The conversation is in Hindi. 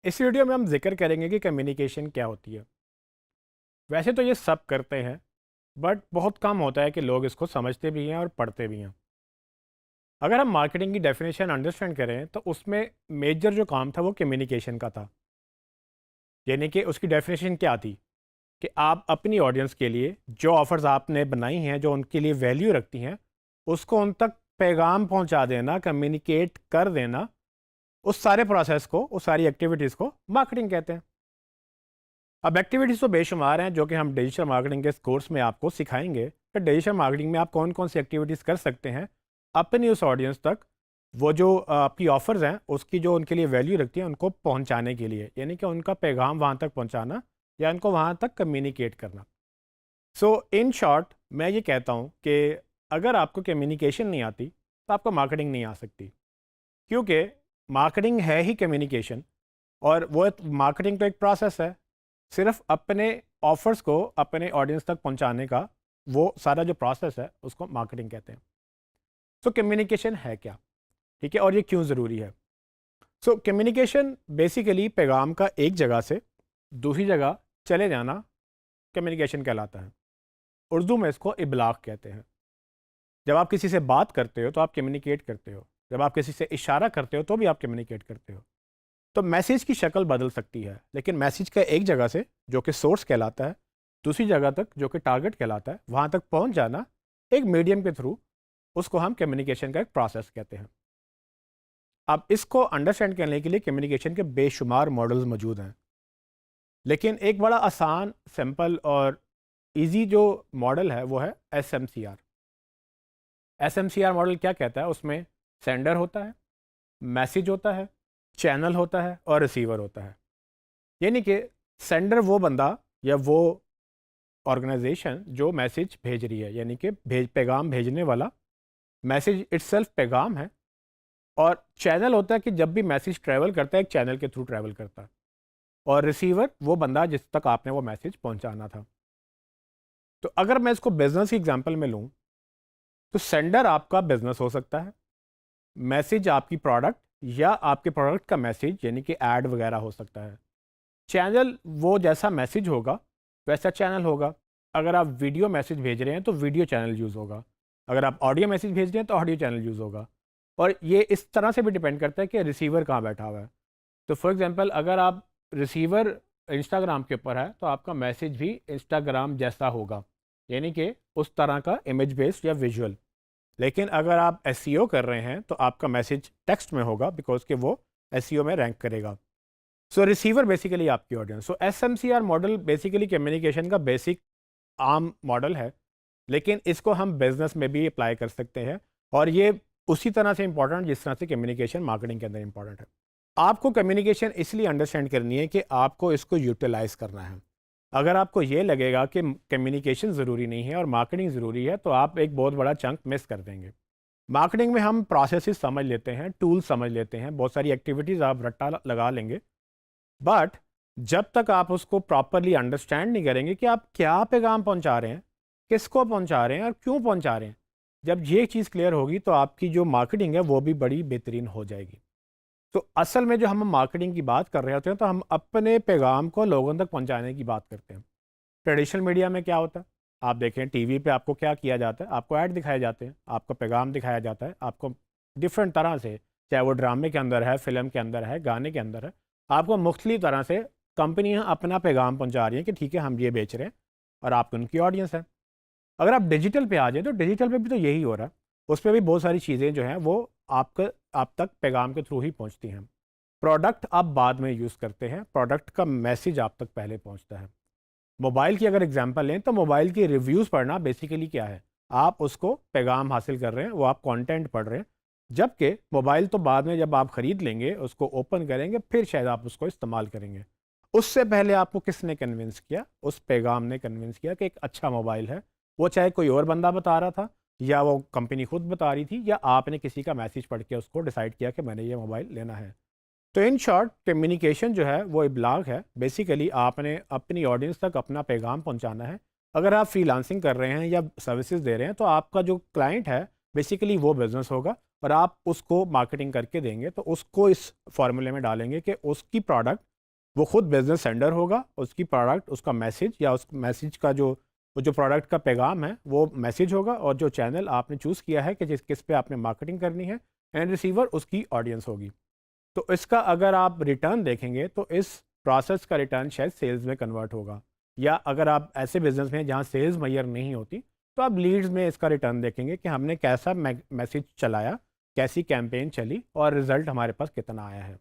इस वीडियो में हम जिक्र करेंगे कि कम्युनिकेशन क्या होती है। वैसे तो ये सब करते हैं, बट बहुत कम होता है कि लोग इसको समझते भी हैं और पढ़ते भी हैं। अगर हम मार्केटिंग की डेफिनेशन अंडरस्टैंड करें तो उसमें मेजर जो काम था वो कम्युनिकेशन का था। यानी कि उसकी डेफिनेशन क्या थी कि आप अपनी ऑडियंस के लिए जो ऑफ़र्स आपने बनाई हैं, जो उनके लिए वैल्यू रखती हैं, उसको उन तक पैगाम पहुंचा देना, कम्युनिकेट कर देना। उस सारे प्रोसेस को, उस सारी एक्टिविटीज़ को मार्केटिंग कहते हैं। अब एक्टिविटीज़ तो बेशुमार हैं जो कि हम डिजिटल मार्केटिंग के इस कोर्स में आपको सिखाएंगे कि डिजिटल मार्केटिंग में आप कौन कौन सी एक्टिविटीज़ कर सकते हैं अपनी उस ऑडियंस तक, वो जो आपकी ऑफ़र्स हैं उसकी जो उनके लिए वैल्यू रखती है उनको पहुंचाने के लिए, यानी कि उनका पैगाम वहां तक पहुंचाना या उनको वहां तक कम्युनिकेट करना। सो इन शॉर्ट मैं ये कहता हूँ कि अगर आपको कम्युनिकेशन नहीं आती तो आपको मार्केटिंग नहीं आ सकती, क्योंकि मार्केटिंग है ही कम्युनिकेशन। और वो मार्केटिंग तो एक प्रोसेस है, सिर्फ अपने ऑफर्स को अपने ऑडियंस तक पहुंचाने का वो सारा जो प्रोसेस है उसको मार्केटिंग कहते हैं। सो कम्युनिकेशन है क्या, ठीक है, और ये क्यों ज़रूरी है। सो कम्युनिकेशन बेसिकली पैगाम का एक जगह से दूसरी जगह चले जाना कम्युनिकेशन कहलाता है। उर्दू में इसको इबलाग कहते हैं। जब आप किसी से बात करते हो तो आप कम्युनिकेट करते हो, जब आप किसी से इशारा करते हो तो भी आप कम्युनिकेट करते हो। तो मैसेज की शक्ल बदल सकती है, लेकिन मैसेज का एक जगह से जो कि सोर्स कहलाता है दूसरी जगह तक जो कि टारगेट कहलाता है वहाँ तक पहुँच जाना एक मीडियम के थ्रू, उसको हम कम्युनिकेशन का एक प्रोसेस कहते हैं। अब इसको अंडरस्टैंड करने के लिए कम्युनिकेशन के बेशुमार मॉडल्स मौजूद हैं, लेकिन एक बड़ा आसान, सिंपल और इजी जो मॉडल है वो है SMCR। SMCR मॉडल क्या कहता है, उसमें सेंडर होता है, मैसेज होता है, चैनल होता है और रिसीवर होता है। यानी कि सेंडर वो बंदा या वो ऑर्गेनाइजेशन जो मैसेज भेज रही है, यानी कि पैगाम भेजने वाला, मैसेज इटसेल्फ पैगाम है। और चैनल होता है कि जब भी मैसेज ट्रैवल करता है एक चैनल के थ्रू ट्रैवल करता है। और रिसीवर वो बंदा जिस तक आपने वो मैसेज पहुंचाना था। तो अगर मैं इसको बिजनेस की एग्जांपल में लूं तो सेंडर आपका बिजनेस हो सकता है, मैसेज आपकी प्रोडक्ट या आपके प्रोडक्ट का मैसेज यानी कि ऐड वगैरह हो सकता है। चैनल वो जैसा मैसेज होगा वैसा चैनल होगा। अगर आप वीडियो मैसेज भेज रहे हैं तो वीडियो चैनल यूज़ होगा, अगर आप ऑडियो मैसेज भेज रहे हैं तो ऑडियो चैनल यूज़ होगा। और ये इस तरह से भी डिपेंड करता है कि रिसीवर कहाँ बैठा हुआ है। तो फॉर एग्जांपल अगर आप रिसीवर इंस्टाग्राम के ऊपर है तो आपका मैसेज भी इंस्टाग्राम जैसा होगा, यानी कि उस तरह का इमेज बेस्ड या विजुअल। लेकिन अगर आप एसईओ कर रहे हैं तो आपका मैसेज टेक्स्ट में होगा, बिकॉज कि वो एसईओ में रैंक करेगा। सो रिसीवर बेसिकली आपकी ऑडियंस। सो SMCR मॉडल बेसिकली कम्युनिकेशन का बेसिक आम मॉडल है, लेकिन इसको हम बिजनेस में भी अप्लाई कर सकते हैं। और ये उसी तरह से इंपॉर्टेंट जिस तरह से कम्युनिकेशन मार्केटिंग के अंदर इंपॉर्टेंट है। आपको कम्युनिकेशन इसलिए अंडरस्टैंड करनी है कि आपको इसको यूटिलाइज करना है। अगर आपको ये लगेगा कि कम्युनिकेशन ज़रूरी नहीं है और मार्केटिंग ज़रूरी है तो आप एक बहुत बड़ा चंक मिस कर देंगे। मार्केटिंग में हम प्रोसेसेस समझ लेते हैं, टूल्स समझ लेते हैं, बहुत सारी एक्टिविटीज़ आप रट्टा लगा लेंगे, बट जब तक आप उसको प्रॉपरली अंडरस्टैंड नहीं करेंगे कि आप क्या पैगाम पहुंचा रहे हैं, किसको पहुंचा रहे हैं और क्यों पहुंचा रहे हैं, जब ये चीज़ क्लियर होगी तो आपकी जो मार्केटिंग है वो भी बड़ी बेहतरीन हो जाएगी। तो असल में जो हम मार्केटिंग की बात कर रहे होते हैं तो हम अपने पैगाम को लोगों तक पहुंचाने की बात करते हैं। ट्रेडिशनल मीडिया में क्या होता है, आप देखें टीवी पे आपको क्या किया जाता है, आपको ऐड दिखाए जाते हैं, आपको पैगाम दिखाया जाता है, आपको डिफरेंट तरह से, चाहे वो ड्रामे के अंदर है, फिल्म के अंदर है, गाने के अंदर है, आपको मुख्तलिफ तरह से कंपनियां अपना पैगाम पहुंचा रही हैं कि ठीक है हम ये बेच रहे हैं और आप उनकी ऑडियंस है। अगर आप डिजिटल पे आ जाए तो डिजिटल पे भी तो यही हो रहा है। उस पर भी बहुत सारी चीज़ें जो हैं वो आप तक पैगाम के थ्रू ही पहुंचती हैं। प्रोडक्ट आप बाद में यूज़ करते हैं, प्रोडक्ट का मैसेज आप तक पहले पहुंचता है। मोबाइल की अगर एग्जांपल लें तो मोबाइल की रिव्यूज़ पढ़ना बेसिकली क्या है, आप उसको पैगाम हासिल कर रहे हैं, वो आप कंटेंट पढ़ रहे हैं। जबकि मोबाइल तो बाद में जब आप ख़रीद लेंगे, उसको ओपन करेंगे, फिर शायद आप उसको इस्तेमाल करेंगे। उससे पहले आपको किसने कन्विंस किया, उस पैगाम ने कन्विंस किया कि एक अच्छा मोबाइल है। वो चाहे कोई और बंदा बता रहा था या वो कंपनी खुद बता रही थी या आपने किसी का मैसेज पढ़ के उसको डिसाइड किया कि मैंने ये मोबाइल लेना है। तो इन शॉर्ट कम्युनिकेशन जो है वो इब्लाग है। बेसिकली आपने अपनी ऑडियंस तक अपना पैगाम पहुंचाना है। अगर आप फ्रीलांसिंग कर रहे हैं या सर्विसेज दे रहे हैं तो आपका जो क्लाइंट है बेसिकली वो बिजनेस होगा और आप उसको मार्केटिंग करके देंगे, तो उसको इस फॉर्मूले में डालेंगे कि उसकी प्रोडक्ट वो खुद बिजनेस सेंडर होगा, उसकी प्रोडक्ट, उसका मैसेज या उस मैसेज का जो प्रोडक्ट का पैगाम है वो मैसेज होगा, और जो चैनल आपने चूज़ किया है कि किस पे आपने मार्केटिंग करनी है, एंड रिसीवर उसकी ऑडियंस होगी। तो इसका अगर आप रिटर्न देखेंगे तो इस प्रोसेस का रिटर्न शायद सेल्स में कन्वर्ट होगा, या अगर आप ऐसे बिजनेस में हैं जहाँ सेल्स मैयर नहीं होती, तो आप लीड्स में इसका रिटर्न देखेंगे कि हमने कैसा मैसेज चलाया, कैसी कैंपेन चली और रिजल्ट हमारे पास कितना आया है।